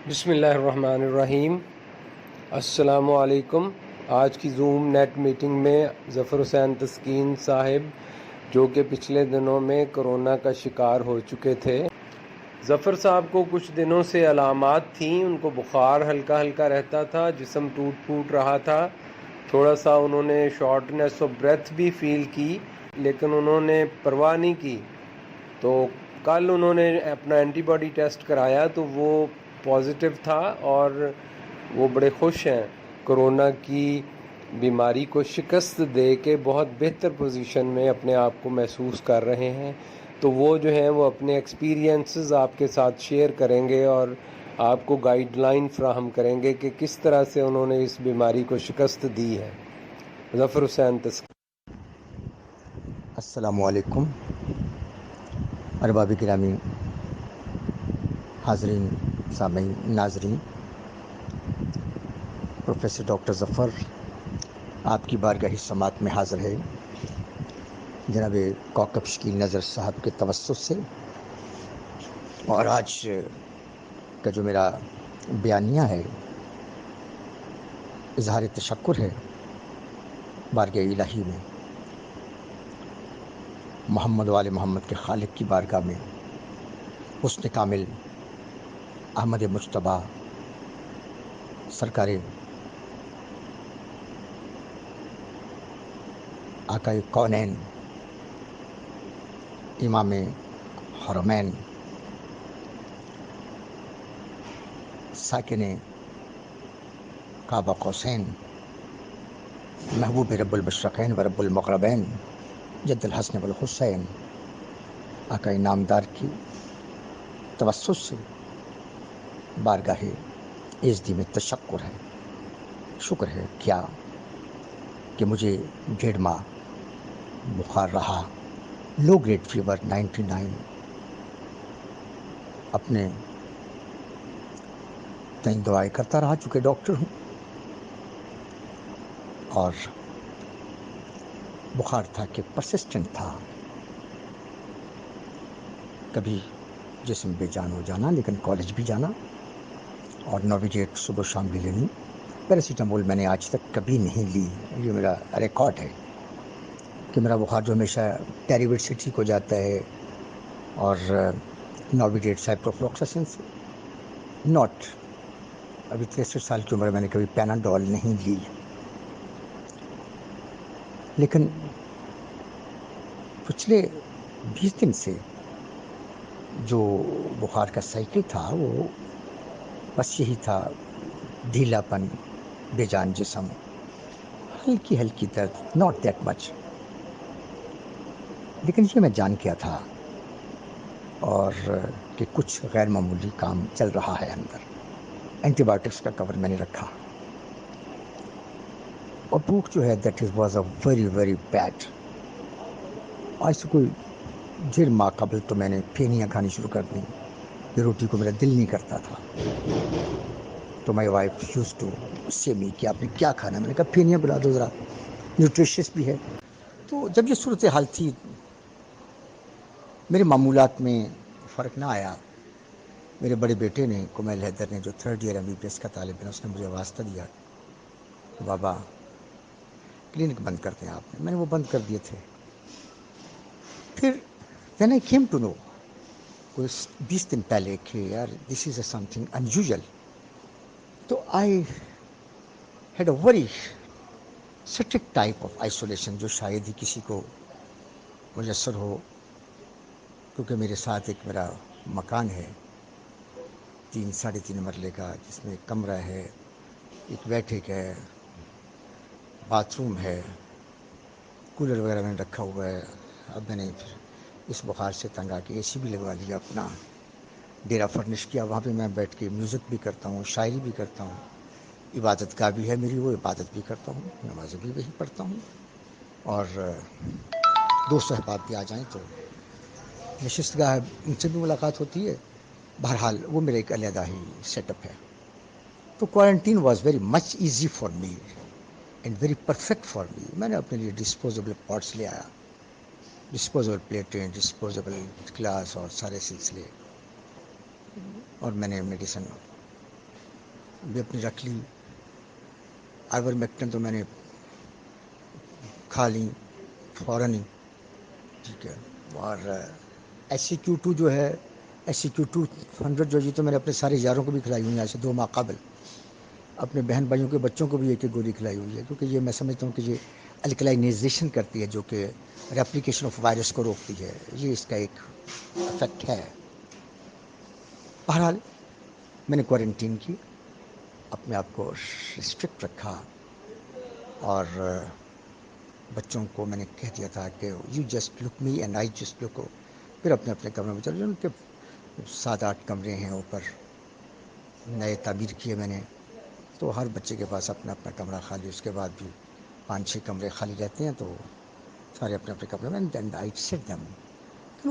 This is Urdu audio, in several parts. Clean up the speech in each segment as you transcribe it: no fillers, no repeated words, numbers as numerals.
بسم اللہ الرحمن الرحیم۔ السلام علیکم۔ آج کی زوم نیٹ میٹنگ میں ظفر حسین تسکین صاحب جو کہ پچھلے دنوں میں کرونا کا شکار ہو چکے تھے، ظفر صاحب کو کچھ دنوں سے علامات تھیں، ان کو بخار ہلکا ہلکا رہتا تھا، جسم ٹوٹ پھوٹ رہا تھا، تھوڑا سا انہوں نے شارٹنیس آف بریتھ بھی فیل کی، لیکن انہوں نے پرواہ نہیں کی۔ تو کل انہوں نے اپنا اینٹی باڈی ٹیسٹ کرایا تو وہ پازیٹیو تھا، اور وہ بڑے خوش ہیں، کرونا کی بیماری کو شکست دے کے بہت بہتر پوزیشن میں اپنے آپ کو محسوس کر رہے ہیں۔ تو وہ جو ہیں وہ اپنے ایکسپیرینسز آپ کے ساتھ شیئر کریں گے اور آپ کو گائیڈ لائن فراہم کریں گے کہ کس طرح سے انہوں نے اس بیماری کو شکست دی ہے۔ ظفر حسین تسکین۔ السلام علیکم ارباب گرامی، حاضرین، سامعین، ناظرین۔ پروفیسر ڈاکٹر ظفر آپ کی بارگاہ سماعت میں حاضر ہے جناب کوکب شکیل نظر صاحب کے توسط سے، اور آج کا جو میرا بیانیہ ہے اظہار تشکر ہے بارگاہ الہی میں، محمد وآل محمد کے خالق کی بارگاہ میں، حسن کامل احمد مجتبیٰ سرکار آقائے کونین، امام حرمین، ساکن کعبہ قوسین، محبوب رب المشرقین و رب المغربین، جد الحسن والحسین، آقائے نامدار کی توسط سے بارگاہ عزدی میں تشکر ہے، شکر ہے کیا کہ مجھے 1.5 ماہ بخار رہا، لو گریڈ فیور 99، اپنے تئیں دعائیں کرتا رہا، چونکہ ڈاکٹر ہوں، اور بخار تھا کہ پرسسٹنٹ تھا، کبھی جسم بے جان ہو جانا، لیکن کالج بھی جانا، اور نوویجیٹ صبح شام بھی لینی۔ پیراسیٹامول میں نے آج تک کبھی نہیں لی، یہ میرا ریکارڈ ہے کہ میرا بخار جو ہمیشہ ٹیریویٹ سے ٹھیک ہو جاتا ہے، اور نوویجیٹ سائپروفلوکساسن سے ناٹ۔ ابھی 63 سال کی عمر میں نے کبھی پیناڈول نہیں لی، لیکن پچھلے 20 دن سے جو بخار کا سائیکل تھا وہ بس یہی تھا، ڈھیلا پن، بے جان جسم، ہلکی ہلکی درد، ناٹ دیٹ مچ، لیکن یہ میں جان کیا تھا، اور کہ کچھ غیر معمولی کام چل رہا ہے اندر۔ اینٹی بایوٹکس کا کور میں نے رکھا، اور بھوک جو ہے that was a very very bad. آج سے کوئی 1.5 ماہ قبل تو میں نے پھینیاں کھانی شروع کر دیں، یہ روٹی کو میرا دل نہیں کرتا تھا، تو مائی وائف یوز ٹو سے می کہ آپ نے کیا کھانا، میں نے کہا پھینیاں بنا دو، ذرا نیوٹریشس بھی ہے۔ تو جب یہ صورتحال تھی، میرے معمولات میں فرق نہ آیا، میرے بڑے بیٹے نے، کمیل حیدر نے، جو 3rd ایئر MBBS کا طالب ہے، اس نے مجھے واسطہ دیا کہ بابا کلینک بند کر دیں آپ نے، میں نے وہ بند کر دیے تھے۔ پھر then I came to know کوئی 20 دن پہلے کہ یار دس از اے سم تھنگ انیوژل، تو I had a very strict type of isolation, جو شاید ہی کسی کو میسر ہو، کیونکہ میرے ساتھ ایک میرا مکان ہے 3-3.5 مرلے کا، جس میں ایک کمرہ ہے، ایک بیٹھک ہے، باتھ روم ہے، کولر وغیرہ میں نے رکھا ہوا ہے۔ اب میں نے پھر اس بخار سے تنگ آ کے اے سی بھی لگوا لیا، اپنا ڈیرا فرنش کیا، وہاں پہ میں بیٹھ کے میوزک بھی کرتا ہوں، شاعری بھی کرتا ہوں، عبادت گاہ بھی ہے میری، وہ عبادت بھی کرتا ہوں، نمازیں بھی وہی پڑھتا ہوں، اور دوست احباب بھی آ جائیں تو نشست گاہ ان سے بھی ملاقات ہوتی ہے۔ بہرحال وہ میرا ایک علیحدہ ہی سیٹ اپ ہے۔ تو quarantine was very much easy for me and very perfect for me. میں نے اپنے لیے ڈسپوزیبل پاٹس لے آیا، ڈسپوزیبل پلیٹیں، ڈسپوزیبل گلاس اور سارے سلسلے، اور میں نے میڈیسن بھی اپنی رکھ لی. آئیورمیکٹن تو میں نے کھا لی فوراً ہی. ٹھیک ہے. اور SCQ2 جو ہے SCQ200 جو تو میں نے اپنے سارے یاروں کو بھی کھلائی ہوئی ہے آج سے 2 ماہ قبل. اپنے بہن بھائیوں کے بچوں کو بھی ایک گولی کھلائی ہوئی ہے, کیونکہ یہ میں سمجھتا ہوں کہ یہ الکلائنیزیشن کرتی ہے, جو کہ ریپلیکیشن آف وائرس کو روکتی ہے. یہ اس کا ایک افیکٹ ہے. بہرحال میں نے کوارنٹین کی, اپنے آپ کو ریسٹرکٹ رکھا, اور بچوں کو میں نے کہہ دیا تھا کہ you just look me and I just look. پھر اپنے اپنے کمرے میں چلے. ان کے 7-8 کمرے ہیں اوپر, نئے تعمیر کیے میں نے, تو ہر بچے کے پاس اپنا اپنا کمرہ خالی. اس کے بعد بھی 5-6 کمرے خالی رہتے ہیں, تو سارے اپنے اپنے کمرے میں. دین آئی سیٹ دیم.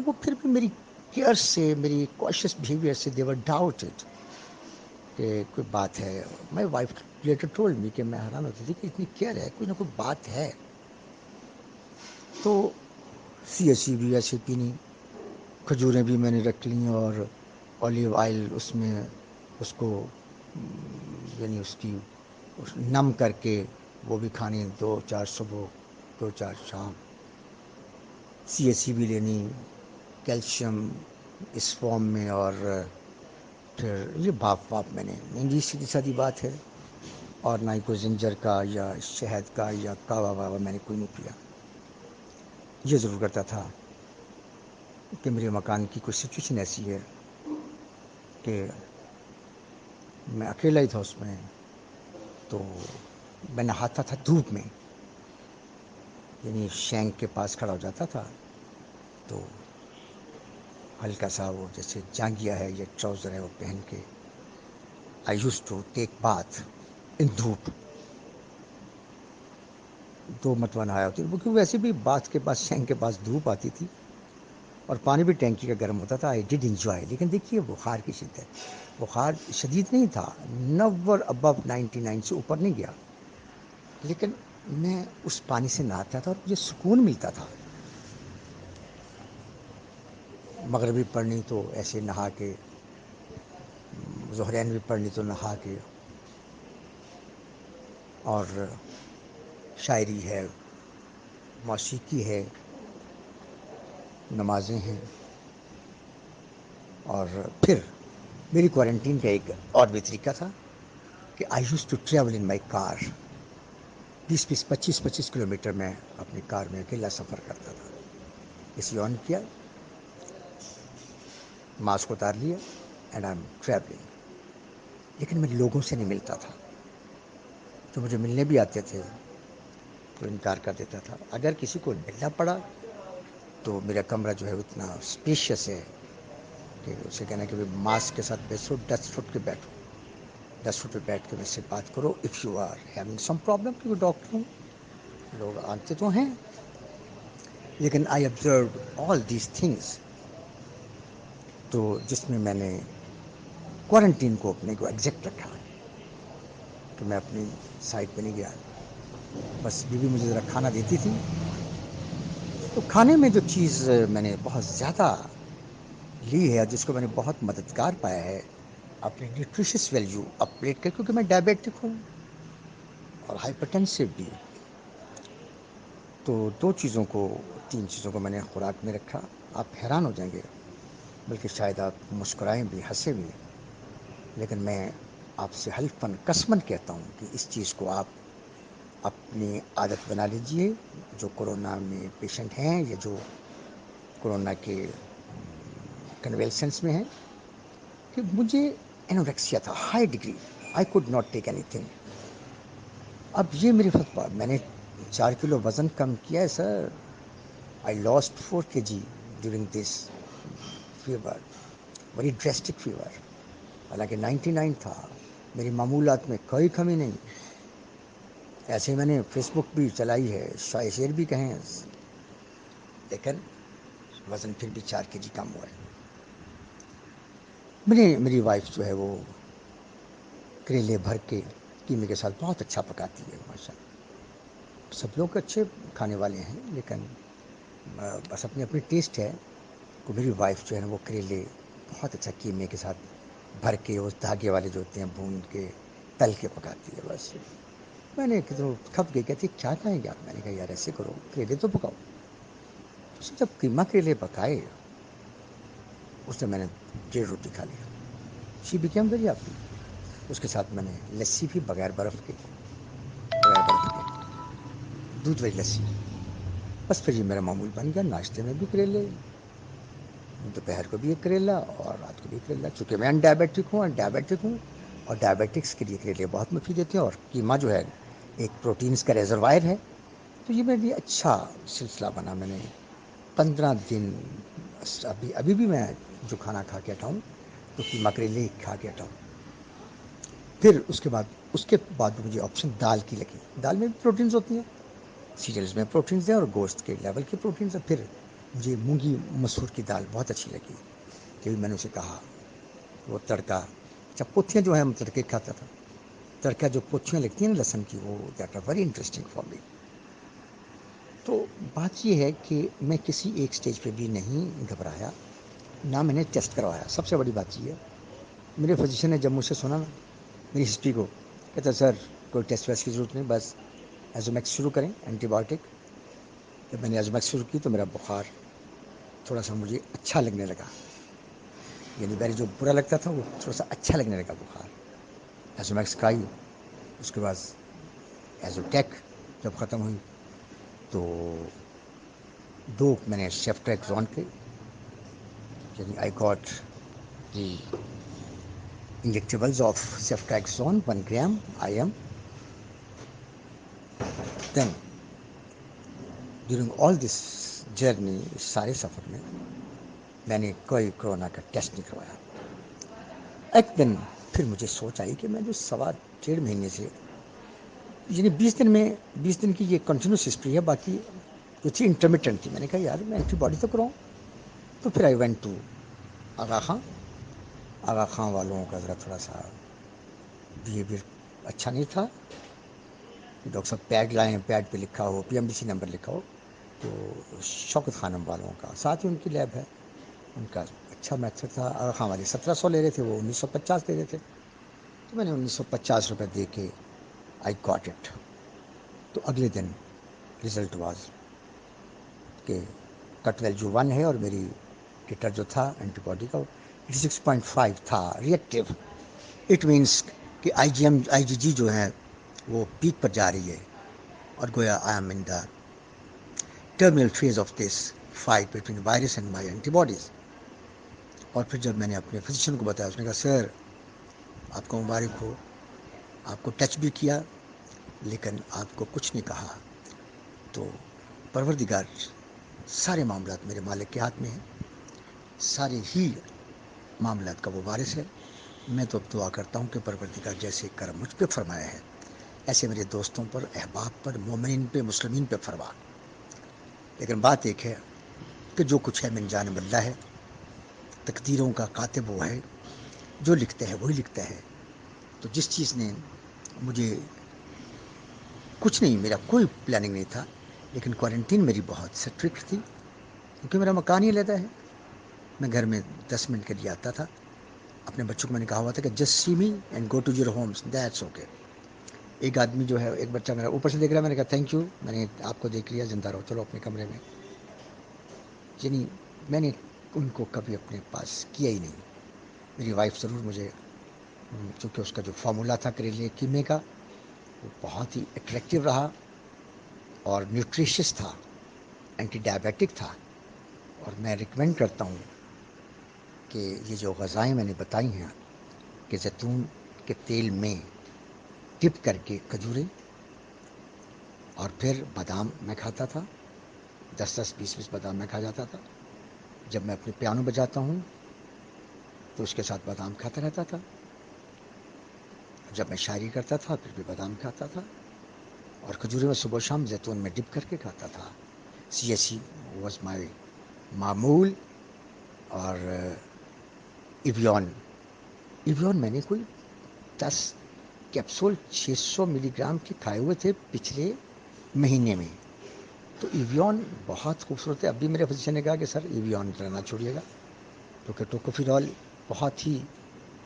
وہ پھر بھی میری کیئر سے, میری کوشش بیہیویئر سے, دے ور ڈاؤٹڈ کہ کوئی بات ہے. My wife later told me, کہ میں حیران ہوتی تھی کہ اتنی کیئر ہے, کوئی نہ کوئی بات ہے. تو CSE بھی ایسے پینی, کھجوریں بھی میں نے رکھ لیں, اور اولیو آئل اس میں اس کو یعنی اس کی نم کر کے وہ بھی کھانی, 2-4 صبح 2-4 شام. CSE بھی لینی, کیلشیم اس فارم میں. اور پھر یہ بھاپ میں نے نہیں, سیدھی سادی بات ہے. اور نہ ہی کوئی زنجر کا یا شہد کا یا کہوا واوا میں نے کوئی نہیں پیا. یہ ضرور کرتا تھا کہ میرے مکان کی کوئی سچویشن ایسی ہے کہ میں اکیلا ہی تھا اس میں, تو میں نہاتا تھا دھوپ میں, یعنی شینک کے پاس کھڑا ہو جاتا تھا, تو ہلکا سا وہ جیسے جانگیا ہے یا ٹراؤزر ہے وہ پہن کے آئی یوز ٹو ٹیک باتھ ان دھوپ. 2 مرتبہ نہایا ہوتی, کیونکہ ویسے بھی باتھ کے پاس, شینک کے پاس دھوپ آتی تھی, اور پانی بھی ٹینکی کا گرم ہوتا تھا. آئی ڈڈ انجوائے. لیکن دیکھیے بخار کی شدت, بخار شدید نہیں تھا, نور ابو 99 سے اوپر نہیں گیا, لیکن میں اس پانی سے نہاتا تھا اور مجھے سکون ملتا تھا. مغربی پڑھنی تو ایسے نہا کے, ظہرین بھی پڑھنی تو نہا کے, اور شاعری ہے, موسیقی ہے, نمازیں ہیں. اور پھر میری کوارنٹین کا ایک اور بھی طریقہ تھا کہ I used to travel in my car. 20-20, 25-25 kilometre میں اپنی کار میں اکیلا سفر کرتا تھا. اے آن کیا, ماسک اتار لیا, اینڈ آئی ایم ٹریولنگ. لیکن میں لوگوں سے نہیں ملتا تھا. جو مجھے ملنے بھی آتے تھے تو انکار کر دیتا تھا. اگر کسی کو ملنا پڑا تو میرا کمرہ جو ہے اتنا اسپیشیس ہے کہ اسے کہنا کہ ماسک کے ساتھ بیٹھو, 10 فٹ کے بیٹھو, 10 فٹ پہ بیٹھ کے مجھ سے بات کرو. If you are having some problem, کیونکہ ڈاکٹر ہوں, لوگ آتے تو ہیں, لیکن I observe all these things. تو جس میں میں نے کوارنٹین کو اپنے کو ایگزیکٹ رکھا کہ میں اپنی سائٹ پہ نہیں گیا. بس بیوی مجھے ذرا کھانا دیتی تھی, تو کھانے میں جو چیز میں نے بہت زیادہ لی ہے, جس کو میں نے بہت مددگار پایا ہے اپنی نیوٹریشس ویلیو اپگریڈ کر, کیونکہ میں ڈائبیٹک ہوں اور ہائپرٹینسو بھی. تو 2 چیزوں کو, 3 چیزوں کو میں نے خوراک میں رکھا. آپ حیران ہو جائیں گے, بلکہ شاید آپ مسکرائیں بھی, ہنسیں بھی, لیکن میں آپ سے حلفاً قسماً کہتا ہوں کہ اس چیز کو آپ اپنی عادت بنا لیجئے, جو کورونا میں پیشنٹ ہیں یا جو کورونا کے کنویلسنس میں ہیں, کہ مجھے انوریکسیا تھا high degree, I could not take any thing. اب یہ میری فتویٰ, میں نے 4 کلو وزن کم کیا ہے sir. I lost 4 kg during this fever, very drastic fever. حالانکہ 99 تھا, میری معمولات میں کوئی کمی نہیں. ایسے میں نے فیس بک بھی چلائی ہے, شیئر بھی کہیں, لیکن وزن پھر بھی 4 kg کم ہوا ہے. میری وائف جو ہے وہ کریلے بھر کے قیمے کے ساتھ بہت اچھا پکاتی ہے ماشاء اللہ. سب لوگ اچھے کھانے والے ہیں, لیکن بس اپنی اپنی ٹیسٹ ہے. تو میری وائف جو ہے نا وہ کریلے بہت اچھا قیمے کے ساتھ بھر کے, اس دھاگے والے جو ہوتے ہیں بھون کے, تل کے پکاتی ہے بس. میں نے کھپ گئی, کہتی کیا کھائیں گے آپ؟ میں نے کہا یار ایسے کرو کریلے تو پکاؤ. اس نے جب قیمہ کریلے پکائے اس نے میں نے 1.5 روٹی کھا لیا. She became very happy. اس کے ساتھ میں نے لسی بھی بغیر برف کے دودھ والی لسی. بس پھر یہ میرا معمول بن گیا, ناشتے میں بھی کریلے, دوپہر کو بھی ایک کریلا اور رات کو بھی کریلا. چونکہ میں ڈائبیٹک ہوں اور ڈائبیٹکس کے لیے کریلے بہت مفید ہوتے ہیں, اور قیمہ جو ہے ایک پروٹینز کا ریزروائر ہے. تو یہ میرے لیے اچھا سلسلہ بنا. میں نے 15 دن ابھی بھی میں جو کھانا کھا کے ہٹا ہوں تو قیمہ کریلے ہی کھا کے ہٹا ہوں. پھر اس کے بعد مجھے آپشن دال کی لگی. دال میں بھی پروٹینز ہوتی ہیں, سیریلز میں پروٹینز ہیں اور گوشت کے لیول کے پروٹینز ہیں. پھر مجھے مونگی مسور کی دال بہت اچھی لگی, کہ میں نے اسے کہا وہ تڑکا, اچھا پوتھیاں جو ہیں میں تڑکے کھاتا تھا, تڑکا جو پوتھیاں لگتی ہیں نا لہسن کی, وہ that are very interesting for me. تو بات یہ ہے کہ میں کسی ایک سٹیج پہ بھی نہیں گھبرایا, نہ میں نے ٹیسٹ کروایا. سب سے بڑی بات یہ ہے, میرے فزیشین نے جب مجھ سے سنا نا میری ہسٹری کو, کہتا سر کوئی ٹیسٹ ویسٹ کی ضرورت نہیں, بس ایزومیکس شروع کریں اینٹی بایوٹک. جب میں نے ایزومیکس شروع کی تو میرا بخار تھوڑا سا مجھے اچھا لگنے لگا, یعنی پہلے جو برا لگتا تھا وہ تھوڑا سا اچھا لگنے لگا بخار. ایزومیکس کھائی, اس کے بعد ایزوٹیک جب ختم ہوئی تو 2 میں نے سیفٹریکزون کے, یعنی I got the injectables of ceftriaxone 1 gram IM. Then during all this journey, سارے سفر میں نے کوئی کورونا کا ٹیسٹ نہیں کروایا. ایک دن پھر مجھے سوچ آئی کہ میں جو 1.5 مہینے سے, یعنی 20 دن کی یہ کنٹینیوس ہسٹری ہے, باقی جو تھی انٹرمیٹنٹ تھی. میں نے کہا یار میں اینٹی باڈی تو کراؤں. تو پھر آئی وینٹ ٹو آغا خان والوں کا ذرا تھوڑا سا بیہیویئر اچھا نہیں تھا. ڈاکٹر صاحب پیڈ لائیں, پیڈ پہ لکھا ہو PMDC نمبر لکھا ہو. تو شوکت خانم والوں کا ساتھ ہی ان کی لیب ہے, ان کا اچھا میتھڈ تھا. آغا خان والے 1700 لے رہے تھے, وہ 1950 دے رہے تھے. تو میں نے 1950 روپے دے کے آئی گاٹ اٹ. تو اگلے دن رزلٹ واز کہ کٹ ویلیو 1 ہے, اور میری ٹیٹر جو تھا اینٹی باڈی کا 6.5 تھا ریئیکٹیو. اٹ مینس کہ IgG جو ہے وہ پیک پر جا رہی ہے, اور گویا I am in the terminal phase of this fight between virus and my antibodies. اور پھر جب میں نے اپنے فزیشین کو بتایا, اس نے کہا سر آپ کو مبارک ہو, آپ کو ٹچ بھی کیا لیکن آپ کو کچھ نہیں کہا. تو پروردگار سارے معاملات میرے مالک کے ہاتھ میں ہیں, سارے ہی معاملات کا وہ وارث ہے. میں تو اب دعا کرتا ہوں کہ پروردگار جیسے کرم مجھ پہ فرمایا ہے ایسے میرے دوستوں پر, احباب پر, مومنین پہ, مسلمین پہ فرما. لیکن بات ایک ہے کہ جو کچھ ہے من جانب اللہ ہے, تقدیروں کا کاتب وہ ہے, جو لکھتا ہے وہی لکھتا ہے. تو جس چیز نے مجھے کچھ نہیں, میرا کوئی پلاننگ نہیں تھا, لیکن کوارنٹین میری بہت اسٹرکٹ تھی کیونکہ میرا مکان ہی علیحدہ ہے. میں گھر میں 10 منٹ کے لیے آتا تھا. اپنے بچوں کو میں نے کہا ہوا تھا کہ just see me and go to your homes, that's okay. ایک آدمی جو ہے, ایک بچہ میرا اوپر سے دیکھ رہا ہے, میں نے کہا تھینک یو, میں نے آپ کو دیکھ لیا, زندہ رہو, چلو اپنے کمرے میں. یعنی میں نے ان کو کبھی اپنے پاس کیا ہی نہیں. میری وائف ضرور مجھے, چونکہ اس کا جو فارمولا تھا کریلے قیمے کا وہ بہت ہی اٹریکٹیو رہا اور نیوٹریشس تھا, اینٹی ڈائبیٹک تھا. اور میں ریکمینڈ کرتا ہوں کہ یہ جو غذائیں میں نے بتائی ہیں کہ زیتون کے تیل میں ڈپ کر کے کھجوریں, اور پھر بادام میں کھاتا تھا, 10-20 بادام میں کھا جاتا تھا. جب میں اپنے پیانو بجاتا ہوں تو اس کے ساتھ بادام کھاتا رہتا تھا. جب میں شاعری کرتا تھا پھر بھی بادام کھاتا تھا, اور کھجوریں میں صبح شام زیتون میں ڈپ کر کے کھاتا تھا. CSE واز مائی معمول. اور ایویون میں نے کوئی 10 کیپسول 600 ملی گرام کے کھائے ہوئے تھے پچھلے مہینے میں. تو ایویون بہت خوبصورت ہے. اب بھی میرے فزیشین نے کہا کہ سر ایویون ذرا نہ چھوڑیے گا, کیونکہ ٹوکوفیرول بہت ہی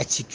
HCQ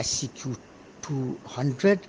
HCQ 200।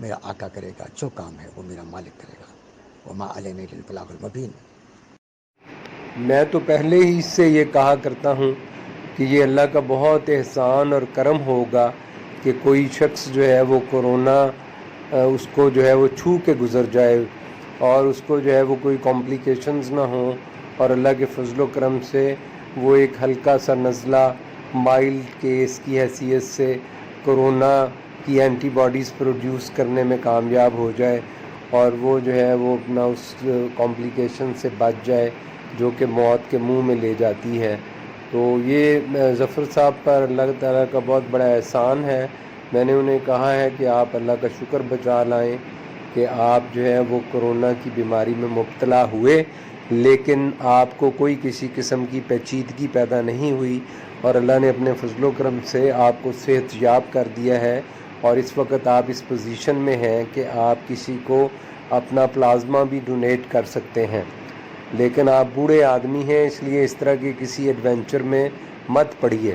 میرا آقا کرے گا، جو کام ہے وہ میرا مالک کرے گا. وما علینا الا البلاغ المبین. میں تو پہلے ہی اس سے یہ کہا کرتا ہوں کہ یہ اللہ کا بہت احسان اور کرم ہوگا کہ کوئی شخص جو ہے وہ کورونا اس کو جو ہے وہ چھو کے گزر جائے اور اس کو جو ہے وہ کوئی کمپلیکیشنز نہ ہوں، اور اللہ کے فضل و کرم سے وہ ایک ہلکا سا نزلہ مائلڈ کیس کی حیثیت سے کورونا کی اینٹی باڈیز پروڈیوس کرنے میں کامیاب ہو جائے اور وہ جو ہے وہ اپنا اس کمپلیکیشن سے بچ جائے جو کہ موت کے منہ میں لے جاتی ہے. تو یہ ظفر صاحب پر اللہ تعالیٰ کا بہت بڑا احسان ہے. میں نے انہیں کہا ہے کہ آپ اللہ کا شکر بجا لائیں کہ آپ جو ہے وہ کورونا کی بیماری میں مبتلا ہوئے، لیکن آپ کو کوئی کسی قسم کی پیچیدگی پیدا نہیں ہوئی اور اللہ نے اپنے فضل و کرم سے آپ کو صحت یاب کر دیا ہے، اور اس وقت آپ اس پوزیشن میں ہیں کہ آپ کسی کو اپنا پلازما بھی ڈونیٹ کر سکتے ہیں. لیکن آپ بوڑھے آدمی ہیں، اس لیے اس طرح کے کسی ایڈونچر میں مت پڑیے.